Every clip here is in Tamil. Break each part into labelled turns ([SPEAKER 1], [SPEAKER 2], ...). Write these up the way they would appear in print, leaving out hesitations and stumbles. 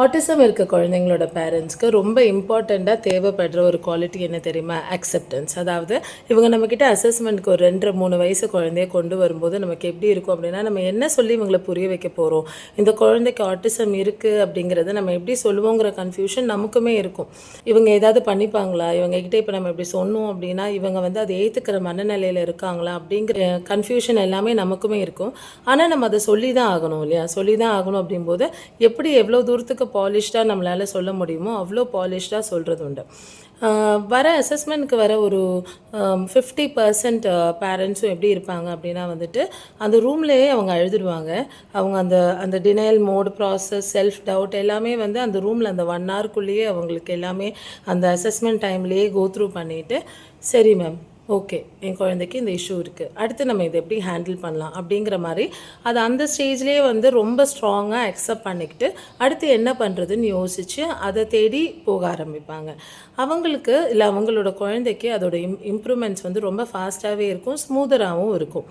[SPEAKER 1] ஆட்டிசம் இருக்க குழந்தைங்களோட பேரண்ட்ஸ்க்கு ரொம்ப இம்பார்ட்டண்ட்டாக தேவைப்படுற ஒரு குவாலிட்டி என்ன தெரியுமா? அக்செப்டன்ஸ். அதாவது இவங்க நம்மக்கிட்ட அசஸ்மெண்ட்க்கு ஒரு 2-3 வயசு குழந்தைய கொண்டு வரும்போது நமக்கு எப்படி இருக்கும் அப்படின்னா, நம்ம என்ன சொல்லி இவங்களை புரிய வைக்க போகிறோம், இந்த குழந்தைக்கு ஆட்டிசம் இருக்குது அப்படிங்கிறத நம்ம எப்படி சொல்லுவோங்கிற கன்ஃபியூஷன் நமக்குமே இருக்கும். இவங்க ஏதாவது பண்ணிப்பாங்களா, இவங்ககிட்ட இப்போ நம்ம இப்படி சொன்னோம் அப்படின்னா இவங்க வந்து அதை ஏற்றுக்கிற மனநிலையில் இருக்காங்களா அப்படிங்கிற கன்ஃபியூஷன் எல்லாமே நமக்குமே இருக்கும். ஆனால் நம்ம அதை சொல்லி தான் ஆகணும் இல்லையா? சொல்லி தான் ஆகணும் அப்படிங்கும்போது எப்படி எவ்வளோ தூரத்துக்கு பாலிஷ்டாக நம்மளால் சொல்ல முடியுமோ அவ்வளோ பாலிஷ்டாக சொல்கிறது உண்டு. வர அசஸ்மெண்ட்க்கு வர ஒரு 50% பேரண்ட்ஸும் எப்படி இருப்பாங்க அப்படின்னா வந்துட்டு அந்த ரூம்லேயே அவங்க அழுதுடுவாங்க. அவங்க அந்த அந்த denial mode process, self doubt எல்லாமே வந்து அந்த ரூமில் அந்த 1 ஹவர்க்குள்ளேயே அவங்களுக்கு எல்லாமே அந்த அசஸ்மெண்ட் டைம்லேயே கோத்ரூ பண்ணிவிட்டு, சரி மேம், ஓகே, என் குழந்தைக்கு இந்த இஷ்யூ இருக்குது, அடுத்து நம்ம இதை எப்படி ஹேண்டில் பண்ணலாம் அப்படிங்கிற மாதிரி அது அந்த ஸ்டேஜ்லேயே வந்து ரொம்ப ஸ்ட்ராங்காக அக்செப்ட் பண்ணிக்கிட்டு அடுத்து என்ன பண்ணுறதுன்னு யோசித்து அதை தேடி போக ஆரம்பிப்பாங்க. அவங்களுக்கு இல்லை அவங்களோட குழந்தைக்கு அதோட இம்ப்ரூவ்மெண்ட்ஸ் வந்து ரொம்ப ஃபாஸ்ட்டாகவே இருக்கும், ஸ்மூதராகவும் இருக்கும்.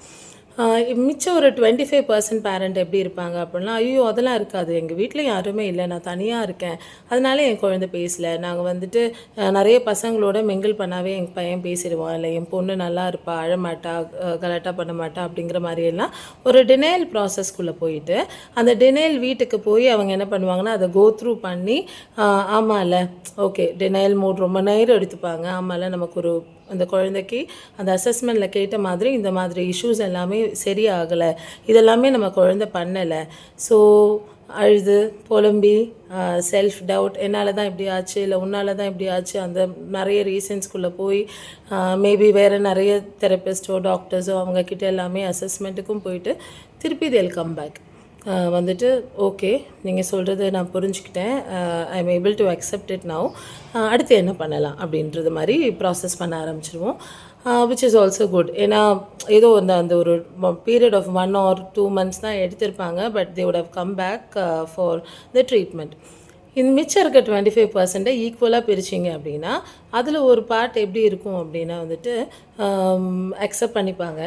[SPEAKER 1] மிச்சம் ஒரு 25% பேரண்ட் எப்படி இருப்பாங்க அப்படின்னா, ஐயோ அதெல்லாம் இருக்காது, எங்கள் வீட்டில் யாருமே இல்லை, நான் தனியாக இருக்கேன், அதனால என் குழந்தை பேசலை, நாங்கள் வந்துட்டு நிறைய பசங்களோட மிங்கிள் பண்ணாவே எங்கள் பையன் பேசிடுவான், இல்லை என் பொண்ணு நல்லா இருப்பா, அழமாட்டா, கலாட்டா பண்ண மாட்டா அப்படிங்கிற மாதிரியெல்லாம் ஒரு டினையல் ப்ராசஸ்க்குள்ளே போயிட்டு அந்த டினையல் வீட்டுக்கு போய் அவங்க என்ன பண்ணுவாங்கன்னா அதை கோத்ரூ பண்ணி, ஆமாம்ல, ஓகே, டினையல் மோட் ரொம்ப நேரம் எடுத்துப்பாங்க, ஆமாம்ல, நமக்கு ஒரு அந்த குழந்தைக்கு அந்த அசஸ்மெண்ட்டில் கேட்ட மாதிரி இந்த மாதிரி இஷ்யூஸ் எல்லாமே சரியாகலை, இதெல்லாமே நம்ம குழந்தை பண்ணலை, ஸோ அழுது புலம்பி செல்ஃப் டவுட், என்னால் தான் இப்படி ஆச்சு, இல்லை உன்னால் தான் இப்படி ஆச்சு, அந்த நிறைய ரீசன்ஸ்குள்ளே போய் மேபி வேறு நிறைய தெரப்பிஸ்ட்டோ டாக்டர்ஸோ அவங்கக்கிட்ட எல்லாமே அசஸ்மெண்ட்டுக்கும் போயிட்டு திருப்பி தேல் கம் பேக் வந்துட்டு, ஓகே, நீங்கள் சொல்கிறது நான் புரிஞ்சுக்கிட்டேன், I am able to accept it now, அடுத்து என்ன பண்ணலாம் அப்படின்றது மாதிரி ப்ராசஸ் பண்ண ஆரம்பிச்சிடுவோம். Which is also good. ஏன்னா ஏதோ அந்த ஒரு பீரியட் ஆஃப் 1 or 2 months தான் எடுத்திருப்பாங்க, but they would have come back for the treatment. இந்த மிச்சம் இருக்க 25% ஈக்குவலாக பிரிச்சிங்க அப்படின்னா அதில் ஒரு பார்ட் எப்படி இருக்கும் அப்படின்னா வந்துட்டு அக்செப்ட் பண்ணிப்பாங்க,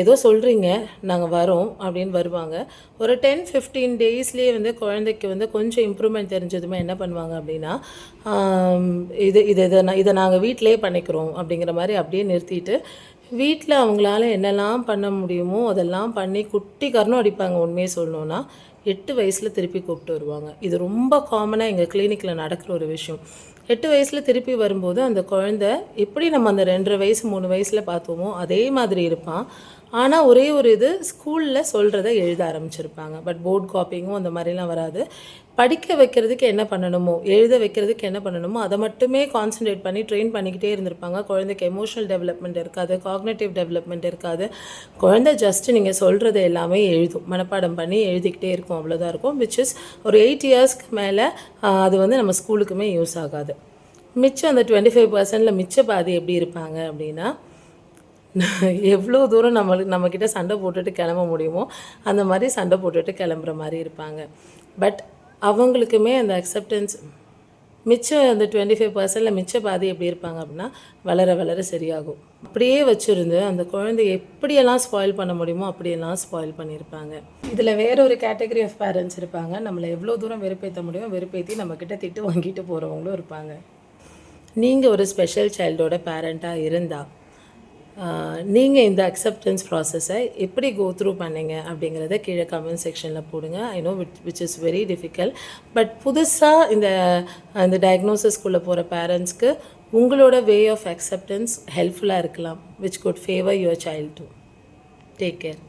[SPEAKER 1] ஏதோ சொல்கிறீங்க, நாங்கள் வரோம் அப்படின்னு வருவாங்க. ஒரு 10-15 டேஸ்லேயே வந்து குழந்தைக்கு வந்து கொஞ்சம் இம்ப்ரூவ்மெண்ட் தெரிஞ்சதுமே என்ன பண்ணுவாங்க அப்படின்னா, இதை நாங்கள் வீட்டிலே பண்ணிக்கிறோம் அப்படிங்கிற மாதிரி அப்படியே நிறுத்திட்டு வீட்டில் அவங்களால என்னெல்லாம் பண்ண முடியுமோ அதெல்லாம் பண்ணி குட்டி கர்ணம் அடிப்பாங்க. உண்மையை சொல்லணுன்னா 8 வயசில் திருப்பி கூப்பிட்டு வருவாங்க. இது ரொம்ப காமனாக எங்கள் கிளினிக்கில் நடக்கிற ஒரு விஷயம். 8 வயசில் திருப்பி வரும்போது அந்த குழந்தை எப்படி நம்ம அந்த 2.5 வயசு 3 வயசில் பார்த்தோமோ அதே மாதிரி இருப்பான். ஆனால் ஒரே ஒரு இது, ஸ்கூலில் சொல்கிறத எழுத ஆரம்பிச்சிருப்பாங்க, பட் போர்ட் காப்பிங்கும் அந்த மாதிரிலாம் வராது. படிக்க வைக்கிறதுக்கு என்ன பண்ணணுமோ, எழுத வைக்கிறதுக்கு என்ன பண்ணணுமோ அதை மட்டுமே கான்சன்ட்ரேட் பண்ணி ட்ரெயின் பண்ணிக்கிட்டே இருந்திருப்பாங்க. குழந்தைக்கு எமோஷனல் டெவலப்மெண்ட் இருக்காது, காக்னேட்டிவ் டெவலப்மெண்ட் இருக்காது. குழந்தை ஜஸ்ட்டு நீங்கள் சொல்கிறது எல்லாமே எழுதும், மனப்பாடம் பண்ணி எழுதிக்கிட்டே இருக்கும், அவ்வளோதான் இருக்கும். விச் இஸ் ஒரு 8 இயர்ஸ்க்கு மேலே அது வந்து நம்ம ஸ்கூலுக்குமே யூஸ் ஆகாது. மிச்சம் அந்த 25%ல் மிச்ச பாதி எப்படி இருப்பாங்க அப்படின்னா, எவ்வளோ தூரம் நம்மக்கிட்ட சண்டை போட்டுட்டு கிளம்ப முடியுமோ அந்த மாதிரி சண்டை போட்டுட்டு கிளம்புற மாதிரி இருப்பாங்க. பட் அவங்களுக்குமே அந்த அக்செப்டன்ஸ் மிச்சம் அந்த 25%ல் மிச்ச பாதி எப்படி இருப்பாங்க அப்படின்னா வளர வளர சரியாகும். அப்படியே வச்சுருந்து அந்த குழந்தைய எப்படியெல்லாம் ஸ்பாயில் பண்ண முடியுமோ அப்படியெல்லாம் ஸ்பாயில் பண்ணியிருப்பாங்க. இதில் வேற ஒரு கேட்டகரி ஆஃப் பேரண்ட்ஸ் இருப்பாங்க. நம்மளை எவ்வளோ தூரம் வெறுப்பேற்ற முடியும் வெறுப்பேற்றி நம்மக்கிட்ட திட்டு வாங்கிட்டு போகிறவங்களும் இருப்பாங்க. நீங்கள் ஒரு ஸ்பெஷல் சைல்டோட பேரண்ட்டாக இருந்தால் நீங்கள் இந்த அக்செப்டன்ஸ் ப்ராசஸை எப்படி கோத்ரூ பண்ணீங்க அப்படிங்கிறத கீழே கமெண்ட் செக்ஷனில் போடுங்க. I know which is very difficult, but புதுசாக இந்த டயக்னோசிஸ்குள்ளே போகிற பேரண்ட்ஸ்க்கு உங்களோட வே ஆஃப் அக்செப்டன்ஸ் ஹெல்ப்ஃபுல்லாக இருக்கலாம், which could favour your child to. Take care.